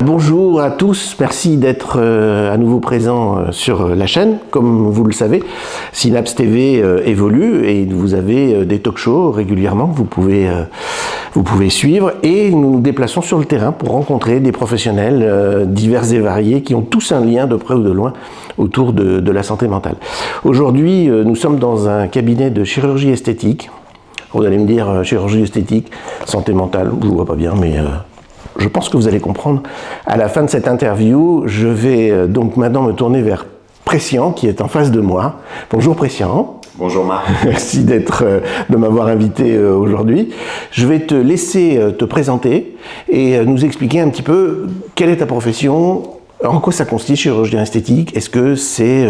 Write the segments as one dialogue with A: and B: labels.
A: Bonjour à tous, merci d'être à nouveau présent sur la chaîne. Comme vous le savez, Synapse TV évolue et vous avez des talk-shows régulièrement que vous pouvez suivre, et nous nous déplaçons sur le terrain pour rencontrer des professionnels divers et variés qui ont tous un lien de près ou de loin autour de la santé mentale. Aujourd'hui, nous sommes dans un cabinet de chirurgie esthétique. Vous allez me dire chirurgie esthétique, santé mentale, je ne vois pas bien, mais je pense que vous allez comprendre à la fin de cette interview. Je vais donc maintenant me tourner vers Pressian, qui est en face de moi. Bonjour Pressian.
B: Bonjour Marc.
A: Merci de m'avoir invité aujourd'hui. Je vais te laisser te présenter et nous expliquer un petit peu quelle est ta profession, en quoi ça consiste, chirurgien esthétique. Est-ce que c'est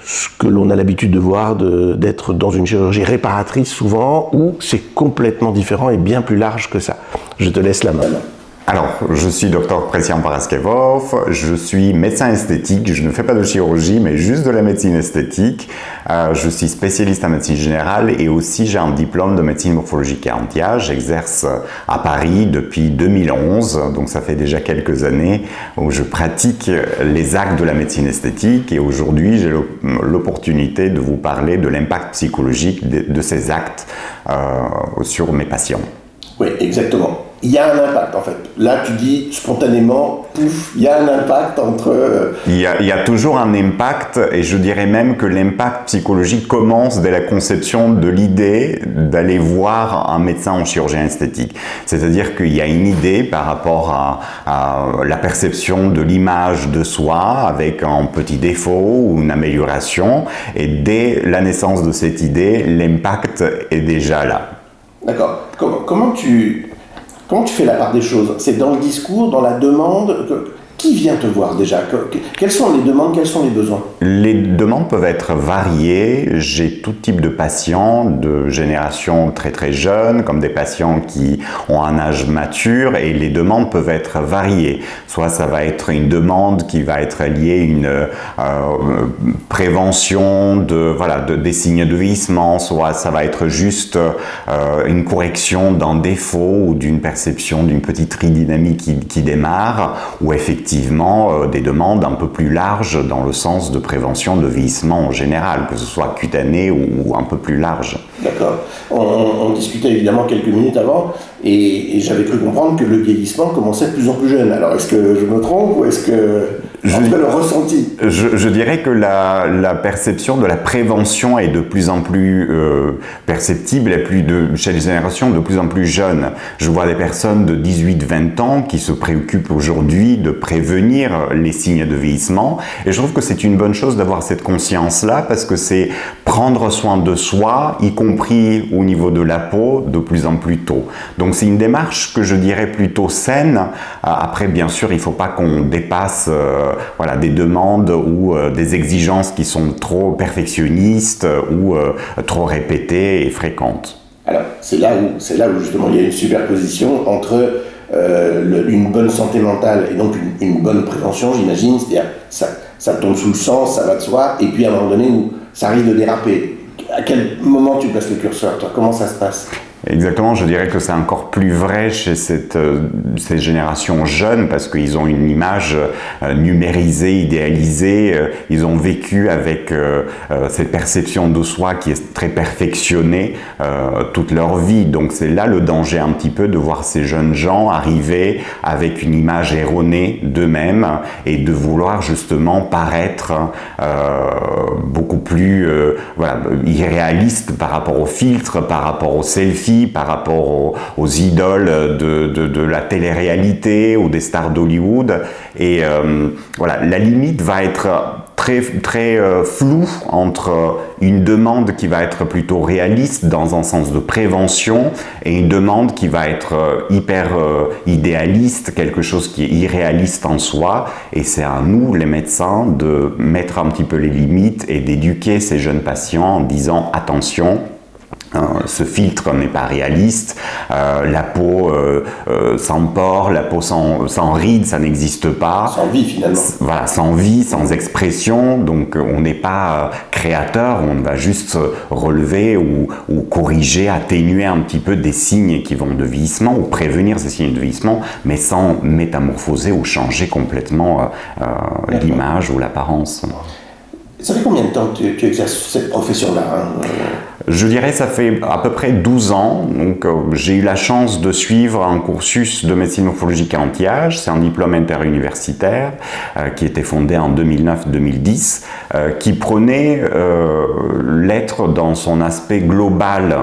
A: ce que l'on a l'habitude de voir, d'être dans une chirurgie réparatrice souvent, ou c'est complètement différent et bien plus large que ça? Je te laisse la main.
B: Alors, je suis Dr Pressian Paraskevov, je suis médecin esthétique, je ne fais pas de chirurgie, mais juste de la médecine esthétique. Je suis spécialiste en médecine générale et aussi j'ai un diplôme de médecine morphologique et anti-âge. J'exerce à Paris depuis 2011, donc ça fait déjà quelques années où je pratique les actes de la médecine esthétique, et aujourd'hui j'ai l'opportunité de vous parler de l'impact psychologique de ces actes sur mes patients.
A: Oui, exactement. Il y a un impact en fait. Là, tu dis spontanément, pouf, il y a un impact entre...
B: Il y a toujours un impact, et je dirais même que l'impact psychologique commence dès la conception de l'idée d'aller voir un médecin en chirurgien esthétique. C'est-à-dire qu'il y a une idée par rapport à la perception de l'image de soi avec un petit défaut ou une amélioration, et dès la naissance de cette idée, l'impact est déjà là.
A: D'accord. Comment tu fais la part des choses? C'est dans le discours, dans la demande? Qui vient te voir déjà? Quelles sont les demandes, quels sont les besoins?
B: Les demandes peuvent être variées. J'ai tout type de patients, de génération très très jeune, comme des patients qui ont un âge mature, et les demandes peuvent être variées. Soit ça va être une demande qui va être liée à une prévention des signes de vieillissement, soit ça va être juste une correction d'un défaut ou d'une perception d'une petite ridynamie qui démarre, ou effectivement des demandes un peu plus larges dans le sens de prévention de vieillissement en général, que ce soit cutané ou un peu plus large.
A: D'accord. On discutait évidemment quelques minutes avant, et j'avais cru comprendre que le vieillissement commençait de plus en plus jeune. Alors est-ce que je me trompe, ou est-ce que... le ressenti?
B: Je dirais que la perception de la prévention est de plus en plus perceptible, chez les générations de plus en plus jeunes. Je vois des personnes de 18-20 ans qui se préoccupent aujourd'hui de prévenir les signes de vieillissement, et je trouve que c'est une bonne chose d'avoir cette conscience-là, parce que c'est prendre soin de soi, y compris au niveau de la peau, de plus en plus tôt. Donc c'est une démarche que je dirais plutôt saine. Après, bien sûr, il ne faut pas qu'on dépasse des demandes ou des exigences qui sont trop perfectionnistes ou trop répétées et fréquentes.
A: Alors, c'est là où justement il y a une superposition entre une bonne santé mentale et donc une bonne prévention, j'imagine. C'est-à-dire ça tombe sous le sens, ça va de soi, et puis à un moment donné où ça arrive de déraper. À quel moment tu places le curseur, toi? Comment ça se passe?
B: Exactement, je dirais que c'est encore plus vrai chez ces générations jeunes, parce qu'ils ont une image numérisée, idéalisée, ils ont vécu avec cette perception de soi qui est très perfectionnée toute leur vie. Donc c'est là le danger un petit peu de voir ces jeunes gens arriver avec une image erronée d'eux-mêmes et de vouloir justement paraître beaucoup plus irréaliste par rapport aux filtres, par rapport aux selfies, par rapport aux idoles de la télé-réalité ou des stars d'Hollywood. Et la limite va être très floue entre une demande qui va être plutôt réaliste dans un sens de prévention et une demande qui va être hyper idéaliste, quelque chose qui est irréaliste en soi. Et c'est à nous, les médecins, de mettre un petit peu les limites et d'éduquer ces jeunes patients en disant attention, Ce filtre n'est pas réaliste, la peau sans pores, la peau sans rides, ça n'existe pas.
A: Sans vie finalement.
B: Voilà, sans vie, sans expression, donc on n'est pas créateur, on va juste relever ou corriger, atténuer un petit peu des signes qui vont de vieillissement ou prévenir ces signes de vieillissement, mais sans métamorphoser ou changer complètement l'image ou l'apparence.
A: Ça fait combien de temps que tu exerces cette profession-là, hein?
B: Je dirais ça fait à peu près 12 ans. Donc, j'ai eu la chance de suivre un cursus de médecine morphologique et anti-âge. C'est un diplôme interuniversitaire qui était fondé en 2009-2010, qui prenait l'être dans son aspect global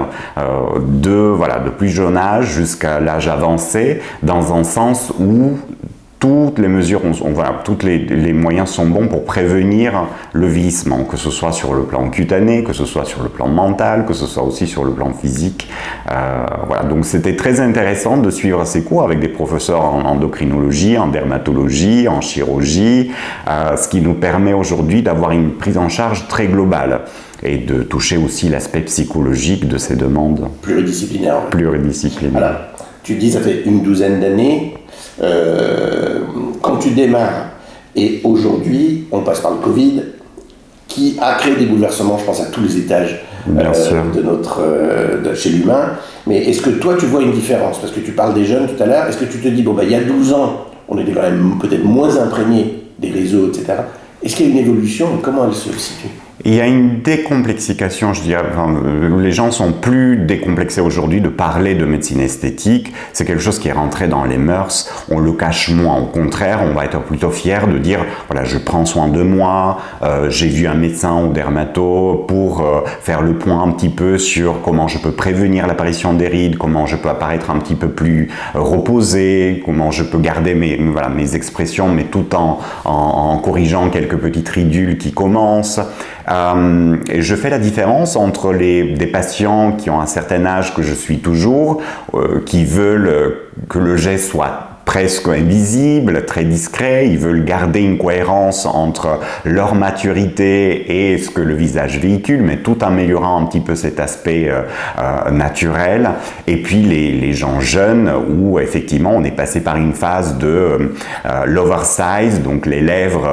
B: de plus jeune âge jusqu'à l'âge avancé, dans un sens où toutes les mesures, tous les moyens sont bons pour prévenir le vieillissement, que ce soit sur le plan cutané, que ce soit sur le plan mental, que ce soit aussi sur le plan physique. Donc c'était très intéressant de suivre ces cours avec des professeurs en endocrinologie, en dermatologie, en chirurgie, ce qui nous permet aujourd'hui d'avoir une prise en charge très globale et de toucher aussi l'aspect psychologique de ces demandes.
A: Pluridisciplinaire.
B: Pluridisciplinaire.
A: Alors, tu dis ça fait une douzaine d'années. Quand tu démarres, et aujourd'hui, on passe par le Covid, qui a créé des bouleversements, je pense, à tous les étages de chez l'humain. Mais est-ce que toi, tu vois une différence? Parce que tu parles des jeunes tout à l'heure. Est-ce que tu te dis, il y a 12 ans, on était quand même peut-être moins imprégnés des réseaux, etc. Est-ce qu'il y a une évolution et comment elle se situe?
B: Il y a une décomplexification, je dirais. Les gens sont plus décomplexés aujourd'hui de parler de médecine esthétique. C'est quelque chose qui est rentré dans les mœurs. On le cache moins. Au contraire, on va être plutôt fier de dire, voilà, je prends soin de moi, j'ai vu un médecin ou dermato pour faire le point un petit peu sur comment je peux prévenir l'apparition des rides, comment je peux apparaître un petit peu plus reposé, comment je peux garder mes expressions, mais tout en corrigeant quelques petites ridules qui commencent. Et je fais la différence entre des patients qui ont un certain âge que je suis toujours, qui veulent que le geste soit presque invisible, très discret, ils veulent garder une cohérence entre leur maturité et ce que le visage véhicule, mais tout en améliorant un petit peu cet aspect naturel. Et puis les gens jeunes, où effectivement on est passé par une phase de l'oversize, donc les lèvres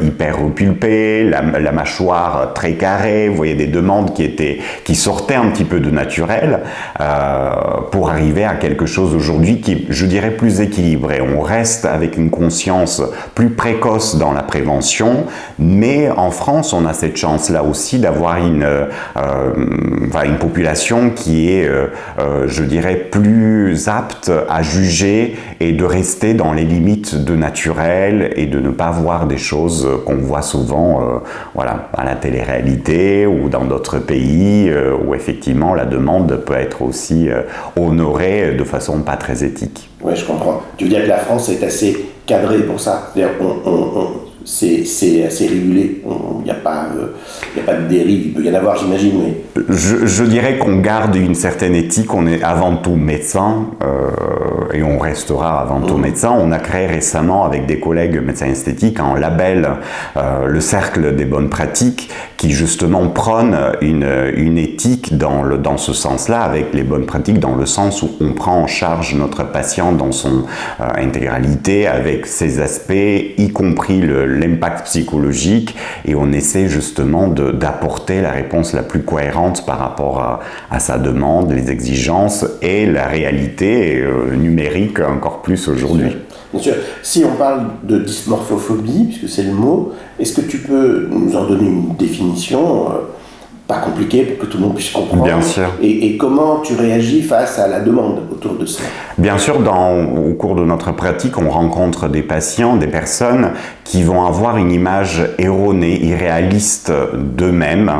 B: hyper repulpées, la mâchoire très carrée, vous voyez des demandes qui sortaient un petit peu de naturel, pour arriver à quelque chose aujourd'hui qui, je dirais, plus équilibré. On reste avec une conscience plus précoce dans la prévention, mais en France, on a cette chance-là aussi d'avoir une population qui est, je dirais, plus apte à juger et de rester dans les limites de naturel et de ne pas voir des choses qu'on voit souvent à la télé-réalité ou dans d'autres pays où effectivement la demande peut être aussi honorée de façon pas très éthique.
A: Oui, je comprends. Tu veux dire que la France est assez cadrée pour ça? C'est-à-dire c'est assez régulé, il n'y a pas de dérive, il peut y en avoir, j'imagine, mais...
B: Je dirais qu'on garde une certaine éthique, on est avant tout médecin, et on restera avant tout médecin. On a créé récemment, avec des collègues médecins esthétiques, un label, le Cercle des bonnes pratiques, qui justement prône une éthique dans ce sens-là, avec les bonnes pratiques, dans le sens où on prend en charge notre patient dans son intégralité, avec ses aspects, y compris l'impact psychologique, et on essaie justement d'apporter la réponse la plus cohérente par rapport à sa demande, les exigences et la réalité numérique encore plus aujourd'hui.
A: Bien sûr. Si on parle de dysmorphophobie, puisque c'est le mot, est-ce que tu peux nous en donner une définition pas compliquée pour que tout le monde puisse comprendre?
B: Bien sûr.
A: Et comment tu réagis face à la demande autour de ça?
B: Bien sûr, au cours de notre pratique, on rencontre des patients, des personnes qui vont avoir une image erronée, irréaliste d'eux-mêmes,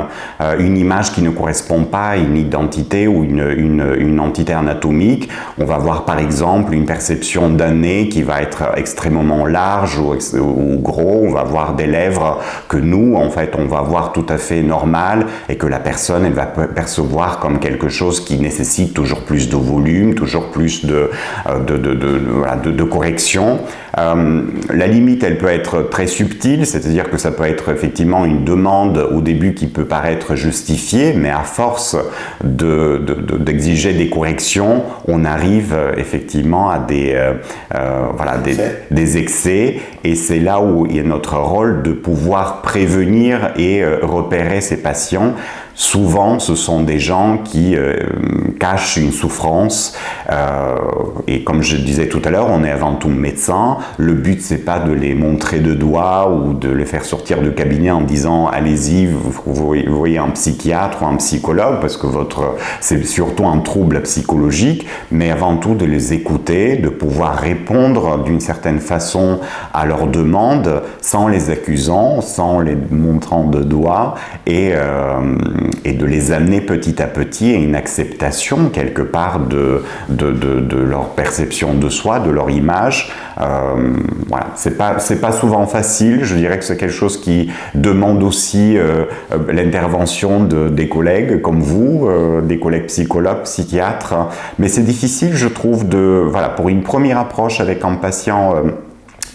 B: une image qui ne correspond pas à une identité ou une entité anatomique. On va voir par exemple une perception d'un nez qui va être extrêmement large ou gros. On va voir des lèvres que nous, en fait, on va voir tout à fait normales et que la personne, elle va percevoir comme quelque chose qui nécessite toujours plus de volume, toujours plus de correction. La limite, elle peut être très subtile, c'est-à-dire que ça peut être effectivement une demande au début qui peut paraître justifiée, mais à force d'exiger des corrections, on arrive effectivement à des excès, et c'est là où il y a notre rôle de pouvoir prévenir et repérer ces patients. Souvent, ce sont des gens qui cachent une souffrance et comme je disais tout à l'heure, on est avant tout médecin. Le but, c'est pas de les montrer de doigts ou de les faire sortir du cabinet en disant allez-y, vous voyez un psychiatre ou un psychologue, parce que c'est surtout un trouble psychologique, mais avant tout de les écouter, de pouvoir répondre d'une certaine façon à leurs demandes sans les accusant, sans les montrant de doigts et de les amener petit à petit à une acceptation quelque part de leur perception de soi, de leur image. Voilà, c'est pas souvent facile. Je dirais que c'est quelque chose qui demande aussi l'intervention des collègues comme vous, des collègues psychologues, psychiatres. Mais c'est difficile, je trouve, pour une première approche avec un patient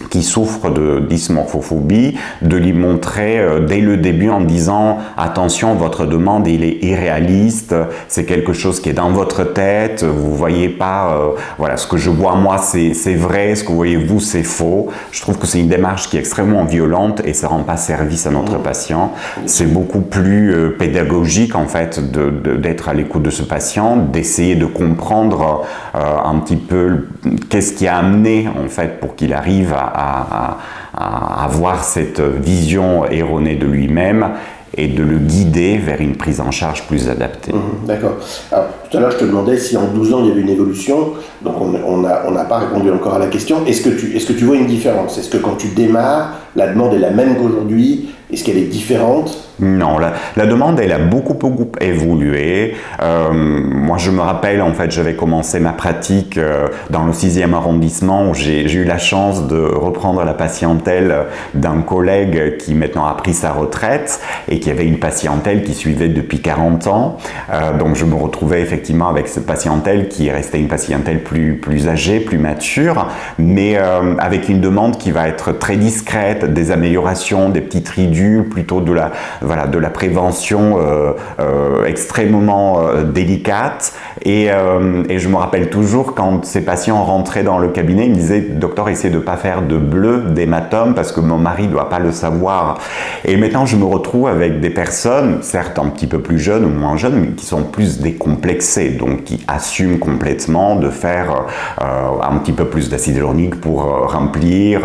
B: qui souffre de dysmorphophobie, de lui montrer dès le début en disant « Attention, votre demande, il est irréaliste, c'est quelque chose qui est dans votre tête, vous voyez pas, voilà, ce que je vois moi c'est vrai, ce que vous voyez vous c'est faux ». Je trouve que c'est une démarche qui est extrêmement violente et ça rend pas service à notre patient. C'est beaucoup plus pédagogique en fait d'être à l'écoute de ce patient, d'essayer de comprendre un petit peu qu'est-ce qui a amené en fait pour qu'il arrive à avoir cette vision erronée de lui-même et de le guider vers une prise en charge plus adaptée.
A: D'accord. Alors, tout à l'heure, je te demandais si en 12 ans, il y avait une évolution. Donc, on n'a pas répondu encore à la question. Est-ce que tu vois une différence? Est-ce que quand tu démarres, la demande est la même qu'aujourd'hui? Est-ce qu'elle est différente?
B: Non, la demande, elle a beaucoup évolué. Moi, je me rappelle, en fait, j'avais commencé ma pratique dans le 6e arrondissement où j'ai eu la chance de reprendre la patientèle d'un collègue qui maintenant a pris sa retraite et qui avait une patientèle qui suivait depuis 40 ans. Donc, je me retrouvais effectivement avec cette patientèle qui restait une patientèle plus âgée, plus mature, mais avec une demande qui va être très discrète, des améliorations, des petites ridules, plutôt de la prévention extrêmement délicate. Et je me rappelle toujours quand ces patients rentraient dans le cabinet, ils me disaient « Docteur, essayez de ne pas faire de bleu, d'hématome, parce que mon mari ne doit pas le savoir. » Et maintenant, je me retrouve avec des personnes, certes un petit peu plus jeunes ou moins jeunes, mais qui sont plus décomplexées, donc qui assument complètement de faire un petit peu plus d'acide hyaluronique pour remplir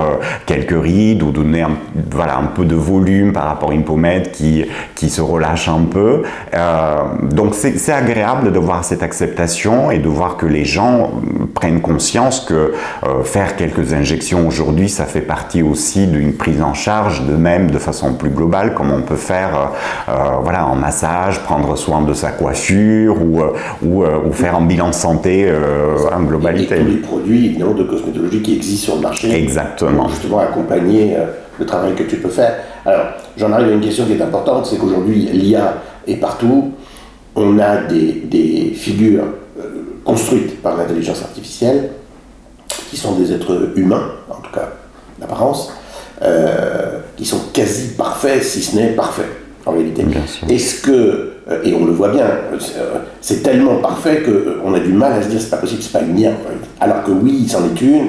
B: quelques rides ou donner un peu de volume par rapport à une pommette qui se relâche un peu. Donc c'est agréable de voir cette acceptation et de voir que les gens prennent conscience que faire quelques injections aujourd'hui, ça fait partie aussi d'une prise en charge d'eux-mêmes de façon plus globale, comme on peut faire un massage, prendre soin de sa coiffure ou faire un bilan de santé en globalité.
A: Et tous les produits évidemment de cosmétologie qui existent sur le marché.
B: Exactement.
A: Pour justement accompagner le travail que tu peux faire. Alors, j'en arrive à une question qui est importante, c'est qu'aujourd'hui, l'IA est partout. On a des figures construites par l'intelligence artificielle, qui sont des êtres humains, en tout cas d'apparence, qui sont quasi parfaits, si ce n'est parfaits, en réalité. Est-ce que, et on le voit bien, c'est tellement parfait qu'on a du mal à se dire c'est pas possible, c'est pas une IA. Alors que oui, c'en est une.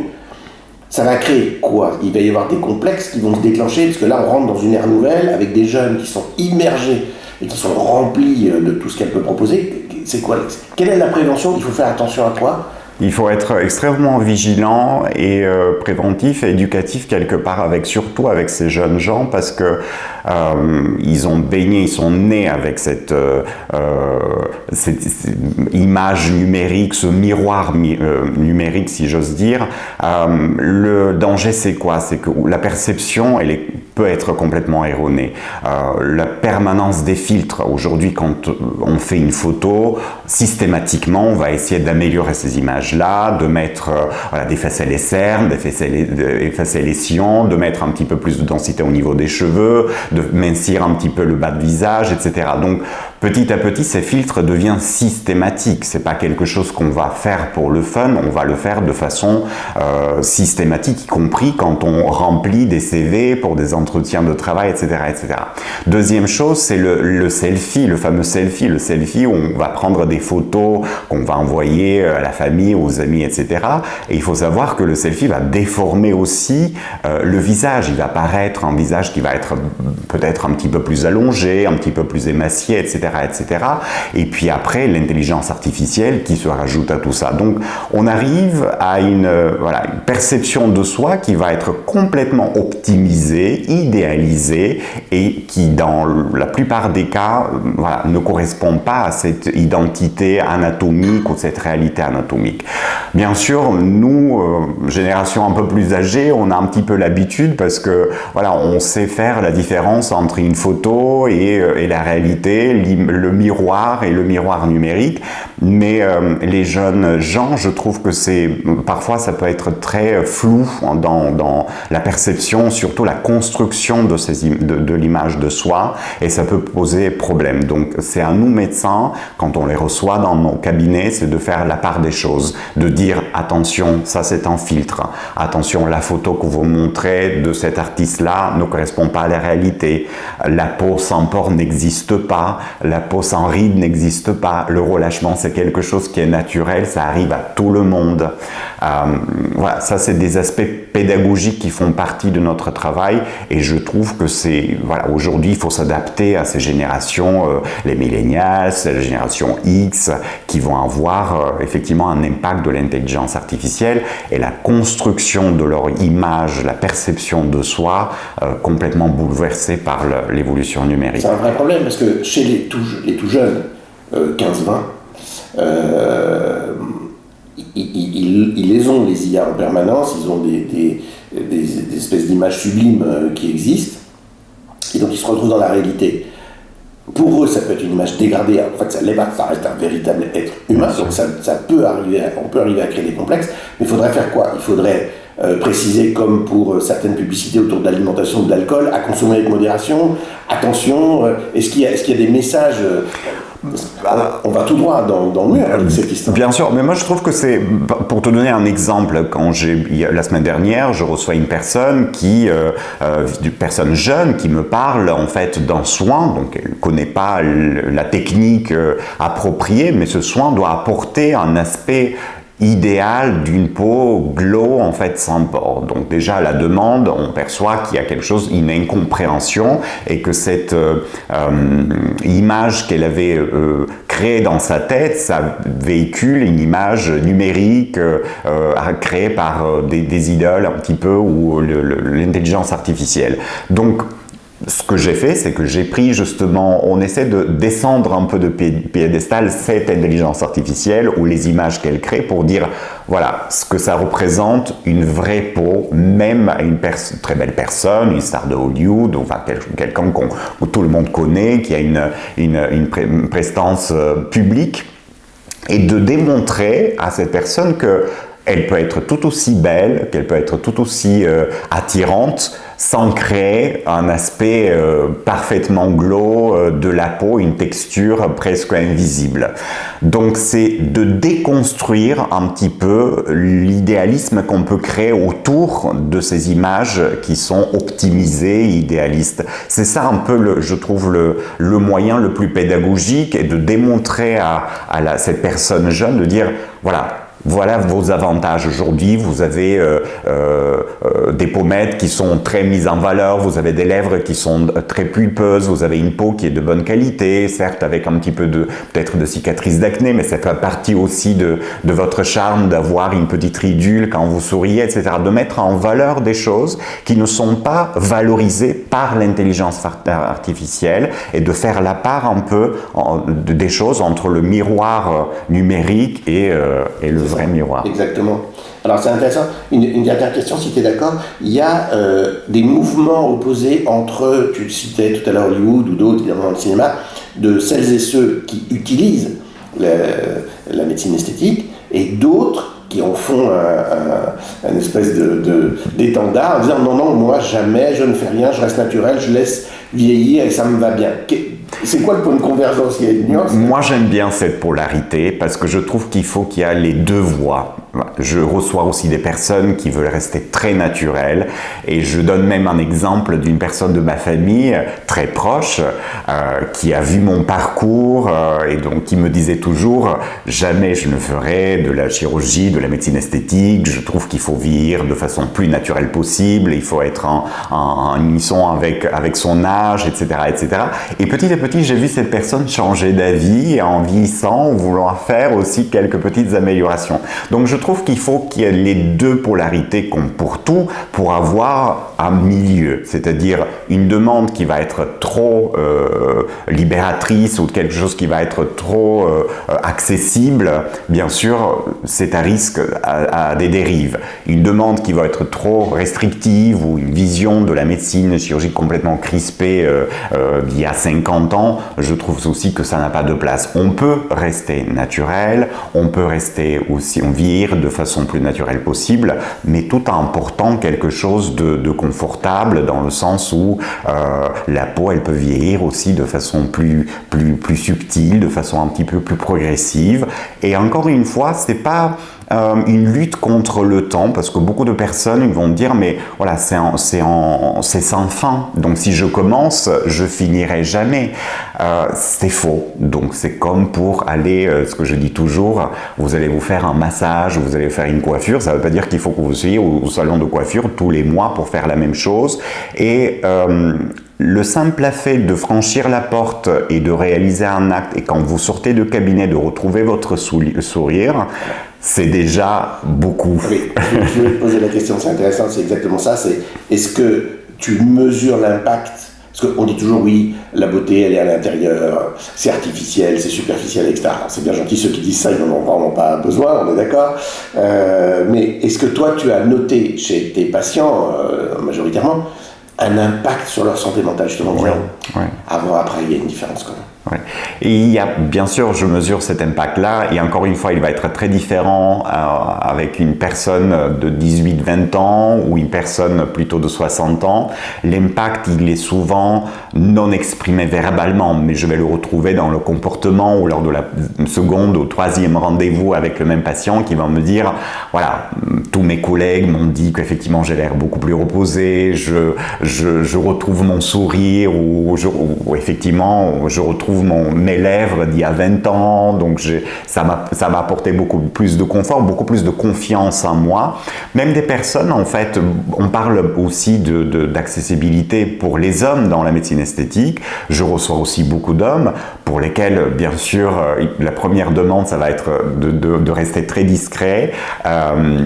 A: Ça va créer quoi? Il va y avoir des complexes qui vont se déclencher, parce que là, on rentre dans une ère nouvelle avec des jeunes qui sont immergés et qui sont remplis de tout ce qu'elle peut proposer. C'est quoi? Quelle est la prévention? Il faut faire attention à quoi?
B: Il faut être extrêmement vigilant et préventif et éducatif quelque part, surtout avec ces jeunes gens, parce que ils ont baigné, ils sont nés avec cette image numérique, ce miroir numérique, si j'ose dire. Le danger, c'est quoi? C'est que la perception, peut être complètement erronée. La permanence des filtres. Aujourd'hui, quand on fait une photo, systématiquement, on va essayer d'améliorer ces images-là, de mettre d'effacer les cernes, d'effacer les sillons, de mettre un petit peu plus de densité au niveau des cheveux, de mincir un petit peu le bas de visage, etc. Donc, petit à petit, ces filtres deviennent systématiques. C'est pas quelque chose qu'on va faire pour le fun, on va le faire de façon systématique, y compris quand on remplit des CV pour des entretiens de travail, etc., etc. Deuxième chose, c'est le selfie, le fameux selfie, le selfie où on va prendre des photos qu'on va envoyer à la famille, aux amis, etc. Et il faut savoir que le selfie va déformer aussi le visage. Il va paraître un visage qui va être peut-être un petit peu plus allongé, un petit peu plus émacié, etc., etc. Et puis après, l'intelligence artificielle qui se rajoute à tout ça. Donc, on arrive à une perception de soi qui va être complètement optimisée, idéalisée et qui, dans la plupart des cas, ne correspond pas à cette identité anatomique ou cette réalité anatomique. Bien sûr, nous, génération un peu plus âgée, on a un petit peu l'habitude parce que on sait faire la différence entre une photo et la réalité, le miroir et le miroir numérique. Mais les jeunes gens, je trouve que parfois ça peut être très flou dans la perception, surtout la construction de l'image de soi, et ça peut poser problème. Donc c'est à nous médecins, quand on les reçoit dans nos cabinets, c'est de faire la part des choses, de dire attention, ça c'est un filtre, attention, la photo que vous montrez de cet artiste-là ne correspond pas à la réalité, la peau sans pores n'existe pas, la peau sans rides n'existe pas, le relâchement c'est quelque chose qui est naturel, ça arrive à tout le monde. Ça c'est des aspects pédagogiques qui font partie de notre travail, et je trouve que aujourd'hui il faut s'adapter à ces générations, les millennials, la génération X, qui vont avoir effectivement un impact de l'intelligence artificielle et la construction de leur image, la perception de soi complètement bouleversée par l'évolution numérique.
A: C'est un vrai problème parce que chez les tout jeunes, 15-20, ils les ont, les IA en permanence, ils ont des espèces d'images sublimes qui existent, et donc ils se retrouvent dans la réalité. Pour eux, ça peut être une image dégradée, en fait ça l'est pas, ça reste un véritable être humain, donc on peut arriver à créer des complexes, mais il faudrait faire quoi? Il faudrait préciser, comme pour certaines publicités autour de l'alimentation ou de l'alcool, à consommer avec modération, attention, est-ce qu'il y a des messages on va tout droit dans le mur avec cette histoire.
B: Bien sûr, mais moi je trouve que c'est, pour te donner un exemple, la semaine dernière, je reçois une personne une personne jeune qui me parle en fait d'un soin, donc elle ne connaît pas la technique appropriée, mais ce soin doit apporter un aspect idéal d'une peau glow en fait sans pores. Donc déjà à la demande, on perçoit qu'il y a quelque chose, une incompréhension, et que cette image qu'elle avait créée dans sa tête, ça véhicule une image numérique créée par des idoles un petit peu, ou l'intelligence artificielle. Donc ce que j'ai fait, c'est que j'ai pris justement, on essaie de descendre un peu de piédestal cette intelligence artificielle ou les images qu'elle crée pour dire, voilà, ce que ça représente une vraie peau, même à une très belle personne, une star de Hollywood, enfin quelqu'un que tout le monde connaît, qui a une prestance publique, et de démontrer à cette personne que elle peut être tout aussi belle, qu'elle peut être tout aussi attirante, sans créer un aspect parfaitement glow de la peau, une texture presque invisible. Donc c'est de déconstruire un petit peu l'idéalisme qu'on peut créer autour de ces images qui sont optimisées, idéalistes. C'est ça un peu, je trouve, le moyen le plus pédagogique, et de démontrer à cette personne jeune, de dire, voilà vos avantages aujourd'hui, vous avez des pommettes qui sont très mises en valeur, vous avez des lèvres qui sont très pulpeuses, vous avez une peau qui est de bonne qualité, certes avec un petit peu peut-être de cicatrices d'acné, mais ça fait partie aussi de votre charme d'avoir une petite ridule quand vous souriez, etc. De mettre en valeur des choses qui ne sont pas valorisées par l'intelligence artificielle, et de faire la part un peu des choses entre le miroir numérique et le vrai miroir.
A: Exactement. Alors c'est intéressant. Une dernière question, si tu es d'accord. Il y a des mouvements opposés entre, tu le citais tout à l'heure, Hollywood ou d'autres, évidemment dans le cinéma, de celles et ceux qui utilisent la médecine esthétique, et d'autres qui en font un espèce d'étendard en disant non, moi jamais, je ne fais rien, je reste naturel, je laisse vieillir et ça me va bien. C'est quoi le point de convergence? Il y a une nuance?
B: Moi, j'aime bien cette polarité parce que je trouve qu'il faut qu'il y ait les deux voies. Je reçois aussi des personnes qui veulent rester très naturelles et je donne même un exemple d'une personne de ma famille très proche qui a vu mon parcours et donc qui me disait toujours jamais je ne ferai de la chirurgie, de la médecine esthétique, je trouve qu'il faut vieillir de façon plus naturelle possible, il faut être en unisson avec son âge, etc., etc. Et petit à petit, j'ai vu cette personne changer d'avis en vieillissant, en voulant faire aussi quelques petites améliorations. Donc je trouve qu'il faut qu'il y ait les deux polarités comme pour tout, pour avoir un milieu, c'est-à-dire une demande qui va être trop libératrice ou quelque chose qui va être trop accessible, bien sûr, c'est à risque à des dérives. Une demande qui va être trop restrictive ou une vision de la médecine chirurgique complètement crispée d'il y a 50 ans, je trouve aussi que ça n'a pas de place. On peut rester naturel, on peut rester aussi, on vieillir de façon plus naturelle possible, mais tout en portant quelque chose de confortable dans le sens où la peau, elle peut vieillir aussi de façon plus subtile, de façon un petit peu plus progressive. Et encore une fois, c'est pas une lutte contre le temps, parce que beaucoup de personnes vont dire mais voilà, c'est sans fin, donc si je commence, je finirai jamais. C'est faux. Donc c'est comme pour aller, ce que je dis toujours, vous allez vous faire un massage, vous allez faire une coiffure, ça ne veut pas dire qu'il faut que vous soyez au salon de coiffure tous les mois pour faire la même chose. Et le simple fait de franchir la porte et de réaliser un acte, et quand vous sortez du cabinet, de retrouver votre sourire, c'est déjà beaucoup.
A: Oui, je vais te poser la question, c'est intéressant, c'est exactement ça, c'est est-ce que tu mesures l'impact? Parce qu'on dit toujours oui, la beauté elle est à l'intérieur, c'est artificiel, c'est superficiel, etc. C'est bien gentil, ceux qui disent ça, ils n'en ont vraiment pas besoin, on est d'accord. Mais est-ce que toi tu as noté chez tes patients, majoritairement, un impact sur leur santé mentale, justement, avant, après, il y a une différence quand même.
B: Ouais. Et il y a, bien sûr, je mesure cet impact-là, et encore une fois, il va être très différent avec une personne de 18-20 ans ou une personne plutôt de 60 ans. L'impact, il est souvent non exprimé verbalement, mais je vais le retrouver dans le comportement ou lors de la seconde ou troisième rendez-vous avec le même patient qui va me dire, voilà, tous mes collègues m'ont dit qu'effectivement j'ai l'air beaucoup plus reposé, je retrouve mon sourire ou effectivement je retrouve mes lèvres d'il y a 20 ans, donc ça m'a apporté beaucoup plus de confort, beaucoup plus de confiance en moi. Même des personnes, en fait, on parle aussi d'accessibilité pour les hommes dans la médecine esthétique. Je reçois aussi beaucoup d'hommes pour lesquels, bien sûr, la première demande, ça va être de rester très discret.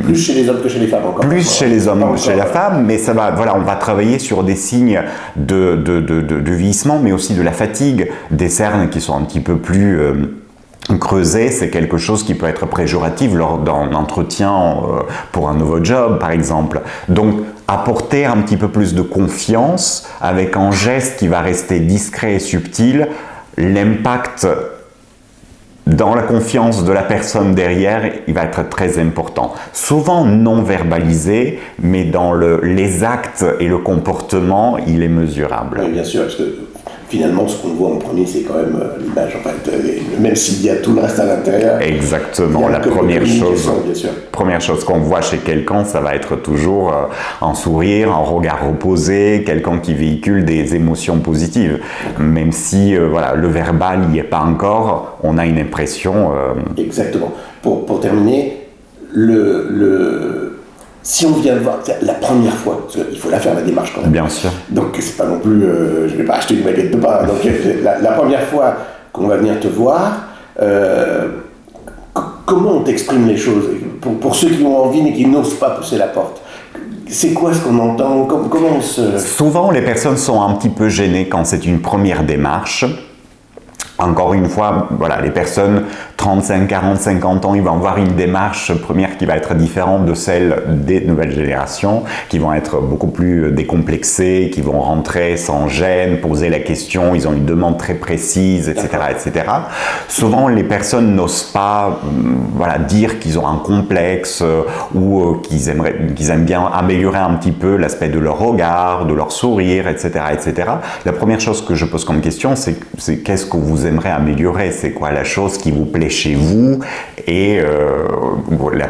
A: Plus chez les hommes que chez les femmes encore.
B: Plus chez les hommes que chez la femme, mais ça va, voilà, on va travailler sur des signes de vieillissement, mais aussi de la fatigue, des cernes qui sont un petit peu plus creusées. C'est quelque chose qui peut être péjoratif lors d'un entretien pour un nouveau job, par exemple. Donc, apporter un petit peu plus de confiance avec un geste qui va rester discret et subtil, l'impact dans la confiance de la personne derrière, il va être très important. Souvent non verbalisé, mais dans les actes et le comportement, il est mesurable.
A: Oui, bien sûr, parce que finalement, ce qu'on voit en premier, c'est quand même l'image, en fait, même s'il y a tout le reste à l'intérieur.
B: Exactement, la première chose qu'on voit chez quelqu'un, ça va être toujours un sourire, un regard reposé, quelqu'un qui véhicule des émotions positives. Même si voilà, le verbal n'y est pas encore, on a une impression...
A: Exactement. Pour terminer, si on vient de voir la première fois, parce qu'il faut la faire la démarche quand même.
B: Bien sûr.
A: Donc c'est pas non plus, je vais pas acheter une baguette de pain. Donc la première fois qu'on va venir te voir, comment on t'exprime les choses pour ceux qui ont envie mais qui n'osent pas pousser la porte? C'est quoi ce qu'on entend? Comment on se...
B: Souvent les personnes sont un petit peu gênées quand c'est une première démarche. Encore une fois, voilà, les personnes 35, 40, 50 ans, ils vont avoir une démarche première qui va être différente de celle des nouvelles générations, qui vont être beaucoup plus décomplexées, qui vont rentrer sans gêne, poser la question, ils ont une demande très précise, etc., etc. Souvent, les personnes n'osent pas voilà, dire qu'ils ont un complexe ou qu'ils aiment bien améliorer un petit peu l'aspect de leur regard, de leur sourire, etc., etc. La première chose que je pose comme question, c'est qu'est-ce que vous aimeriez améliorer? C'est quoi la chose qui vous plaît chez vous et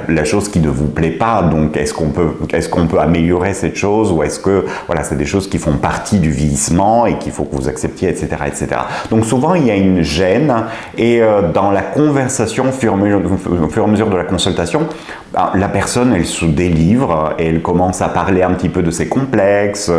B: la chose qui ne vous plaît pas? Donc, est-ce qu'on peut améliorer cette chose ou est-ce que voilà, c'est des choses qui font partie du vieillissement et qu'il faut que vous acceptiez, etc., etc. Donc, souvent, il y a une gêne et dans la conversation, au fur et à mesure de la consultation, la personne, elle se délivre et elle commence à parler un petit peu de ses complexes,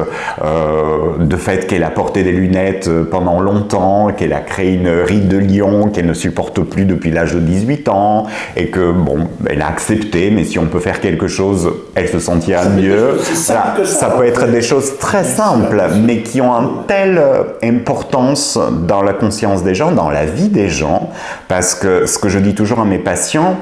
B: de fait qu'elle a porté des lunettes pendant longtemps, qu'elle a créé une ride de lion qu'elle ne supporte plus depuis l'âge de 18 ans et que, bon, elle a accepté, mais si on peut faire quelque chose, elle se sentira mieux. Voilà, ça peut être des choses très simples, mais qui ont une telle importance dans la conscience des gens, dans la vie des gens, parce que ce que je dis toujours à mes patients,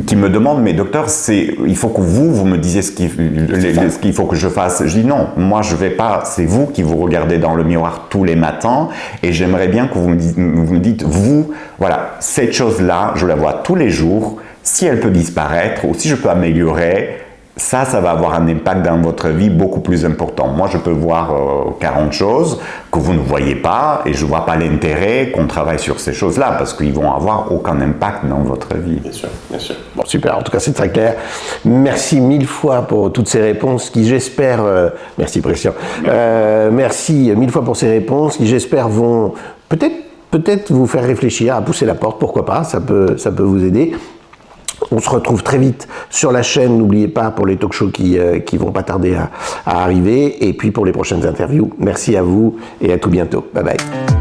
B: qui me demandent, mais docteur, il faut que vous me disiez ce qu'il faut que je fasse. Je dis non, moi je vais pas, c'est vous qui vous regardez dans le miroir tous les matins et j'aimerais bien que vous me dites, vous, voilà, cette chose-là, je la vois tous les jours, si elle peut disparaître ou si je peux améliorer, ça va avoir un impact dans votre vie beaucoup plus important. Moi, je peux voir 40 choses que vous ne voyez pas et je ne vois pas l'intérêt qu'on travaille sur ces choses-là parce qu'ils vont avoir aucun impact dans votre vie.
A: Bien sûr, bien sûr. Bon, super, en tout cas, c'est très clair. Merci mille fois pour toutes ces réponses qui, j'espère... merci, Christian. Merci mille fois pour ces réponses qui, j'espère, vont peut-être vous faire réfléchir à pousser la porte, pourquoi pas, ça peut vous aider. On se retrouve très vite sur la chaîne, n'oubliez pas, pour les talk-shows qui vont pas tarder à arriver, et puis pour les prochaines interviews. Merci à vous et à tout bientôt. Bye bye.